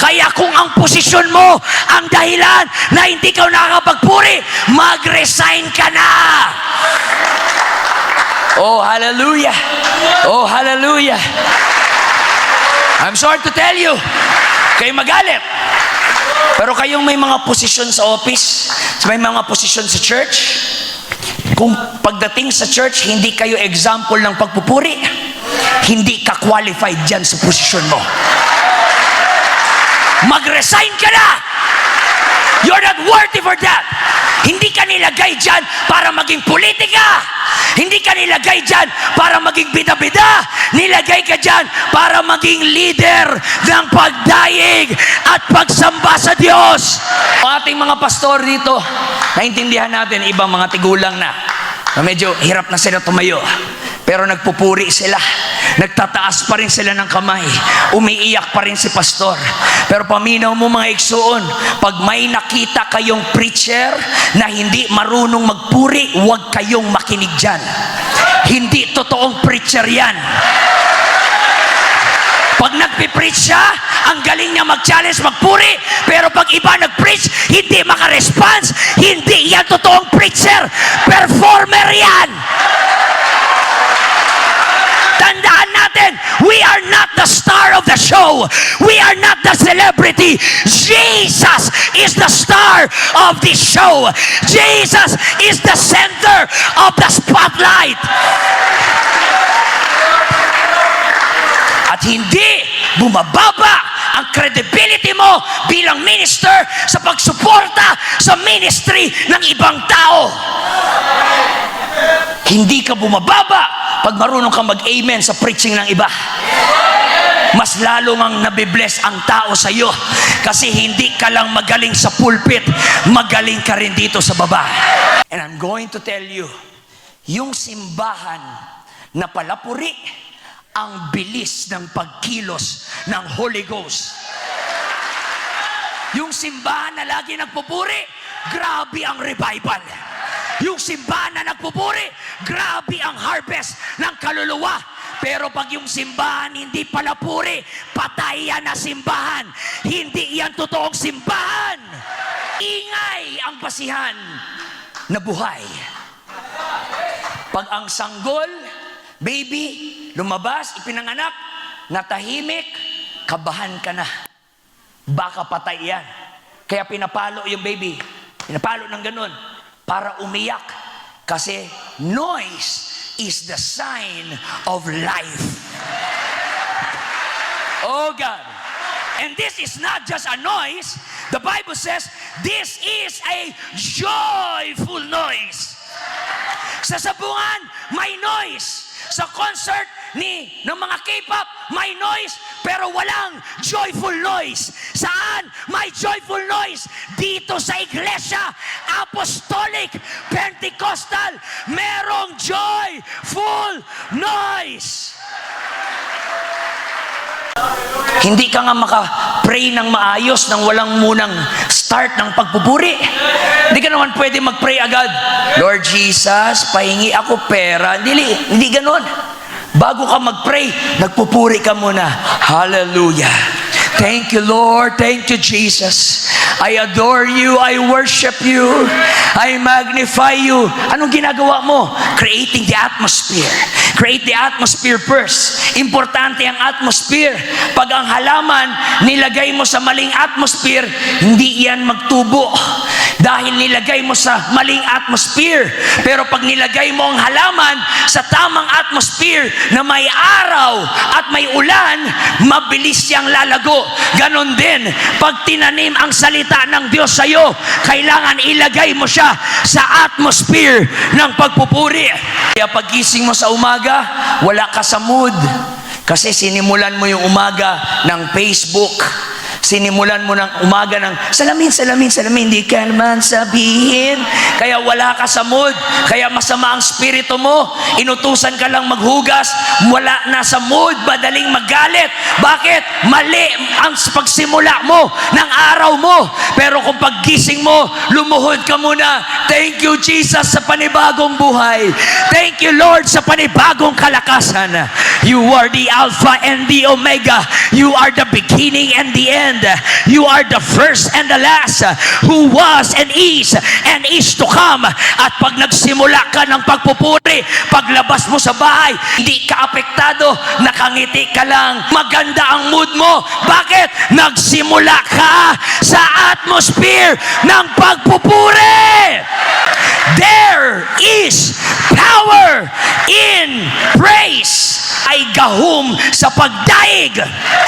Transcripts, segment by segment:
Kaya kung ang posisyon mo ang dahilan na hindi ka nakakapagpuri, mag-resign ka na. Oh, hallelujah. Oh, hallelujah. I'm sorry to tell you, kayo magalit. Pero kayong may mga posisyon sa office, may mga posisyon sa church, kung pagdating sa church, hindi kayo example ng pagpupuri, hindi ka qualified dyan sa posisyon mo. Mag-resign ka na! You're not worthy for that. Hindi ka nilagay dyan para maging politika. Hindi ka nilagay dyan para maging bida-bida. Nilagay ka dyan para maging leader ng pagdaig at pagsamba sa Diyos. Ang ating mga pastor dito, naintindihan natin, ibang mga tigulang na medyo hirap na sila tumayo. Pero nagpupuri sila. Nagtataas pa rin sila ng kamay. Umiiyak pa rin si pastor. Pero paminaw mo mga igsoon, pag may nakita kayong preacher na hindi marunong magpuri, huwag kayong makinig dyan. Hindi totoong preacher yan. Pag nagpipreach siya, ang galing niya mag-challenge, magpuri. Pero pag iba nag-preach, hindi maka-response, hindi yan totoong preacher. Performer yan. Tandaan natin, we are not the star of the show. We are not the celebrity. Jesus is the star of the show. Jesus is the center of the spotlight. At hindi bumababa ang credibility mo bilang minister sa pagsuporta sa ministry ng ibang tao. Hindi ka bumababa pag marunong ka mag-amen sa preaching ng iba. Mas lalo ngang nabibless ang tao sa iyo kasi hindi ka lang magaling sa pulpit, magaling ka rin dito sa baba. And I'm going to tell you, yung simbahan na palapuri, ang bilis ng pagkilos ng Holy Ghost. Yung simbahan na lagi nagpupuri, grabe ang revival. Yung simbahan na nagpupuri, grabe ang harvest ng kaluluwa. Pero pag yung simbahan hindi palapuri, patay yan na simbahan. Hindi yan totoong simbahan. Ingay ang basihan na buhay. Pag ang sanggol, baby, lumabas, ipinanganak, natahimik, kabahan ka na. Baka patay yan. Kaya pinapalo yung baby. Pinapalo ng ganun para umiyak. Kasi noise is the sign of life. Oh God. And this is not just a noise. The Bible says, this is a joyful noise. Sa sabungan, may noise. Sa concert ng mga K-pop, may noise, pero walang joyful noise. Saan may joyful noise? Dito sa iglesia, apostolic, Pentecostal, merong joyful noise. Hindi ka nga maka-pray ng maayos nang walang munang start ng pagpupuri. Hindi ka naman pwede mag-pray agad, Lord Jesus, pahingi ako pera. Hindi ganon. Bago ka mag-pray, nagpupuri ka muna. Hallelujah. Thank you, Lord. Thank you, Jesus. I adore you. I worship you. I magnify you. Anong ginagawa mo? Creating the atmosphere. Create the atmosphere first. Importante ang atmosphere. Pag ang halaman nilagay mo sa maling atmosphere, hindi yan magtubo. Dahil nilagay mo sa maling atmosphere. Pero pag nilagay mo ang halaman sa tamang atmosphere na may araw at may ulan, mabilis siyang lalago. Ganon din, pag tinanim ang salita ng Diyos sa iyo, kailangan ilagay mo siya sa atmosphere ng pagpupuri. Kaya pagising mo sa umaga, wala ka sa mood. Kasi sinimulan mo yung umaga ng Facebook. Sinimulan mo ng umaga ng salamin, di ka naman sabihin. Kaya wala ka sa mood. Kaya masama ang spirito mo. Inutusan ka lang maghugas. Wala na sa mood. Madaling magalit. Bakit? Mali ang pagsimula mo ng araw mo. Pero kung paggising mo, lumuhod ka muna. Thank you, Jesus, sa panibagong buhay. Thank you, Lord, sa panibagong kalakasan. You are the Alpha and the Omega. You are the beginning and the end. You are the first and the last, who was and is to come. At pag nagsimula ka ng pagpupuri, paglabas mo sa bahay, hindi ka apektado, nakangiti ka lang, maganda ang mood mo. Bakit? Nagsimula ka sa atmosphere ng pagpupuri. There is power in praise. Ay gahom sa pagdaig.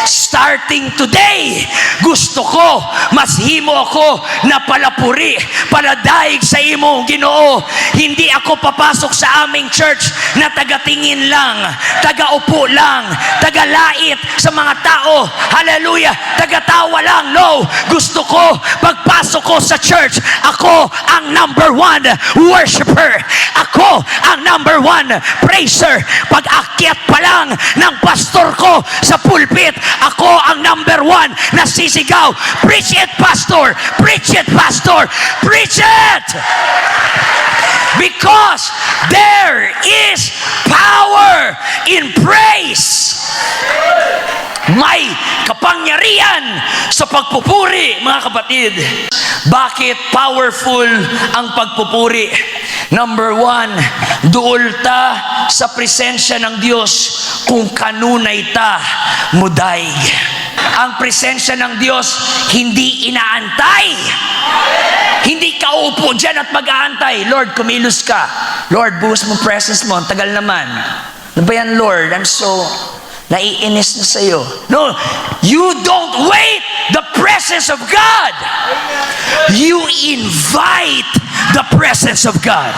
Starting today, gusto ko, mas himo ako na palapuri, paladaig sa imong Ginoo. Hindi ako papasok sa aming church na tagatingin lang, tagaupo lang, tagalait sa mga tao. Hallelujah, tagatawa lang. No, gusto ko, pagpasok ko sa church, ako ang number one worshiper. Ako ang number one praiser. Pag-akyat pa lang ng pastor ko sa pulpit, ako ang number one na sisigaw, preach it, pastor! Preach it, pastor! Preach it! Because there is power in praise. May kapangyarihan sa pagpupuri, mga kapatid. Bakit powerful ang pagpupuri? Number one, duol ta sa presensya ng Diyos kung kanunay ta mudaig. Ang presensya ng Diyos hindi inaantay. Hindi ka upo dyan at mag-aantay. Lord, kumilos ka. Lord, buhos mo presence mo. Ang tagal naman. Ano ba yan, Lord? I'm so naiinis na sa'yo. No, you don't wait the presence of God. You invite the presence of God.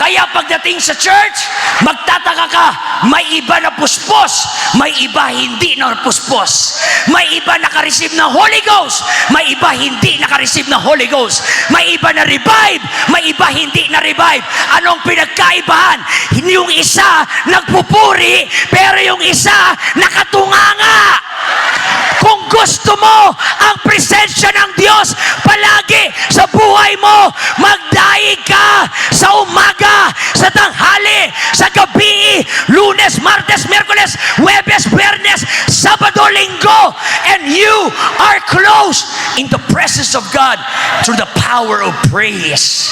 Kaya pagdating sa church, magtataka ka, may iba na puspos, may iba hindi na puspos. May iba nakareceive ng Holy Ghost, may iba hindi nakareceive ng Holy Ghost. May iba na revive, may iba hindi na revive. Anong pinagkaibahan? Yung isa nagpupuri, pero yung isa nakatunganga. Kung gusto mo ang presensya ng Diyos palagi sa buhay mo, magdaig ka sa umaga, sa tanghali, sa gabi, Lunes, Martes, Miyerkules, Huwebes, Biyernes, Sabado, Linggo, and you are close in the presence of God through the power of praise.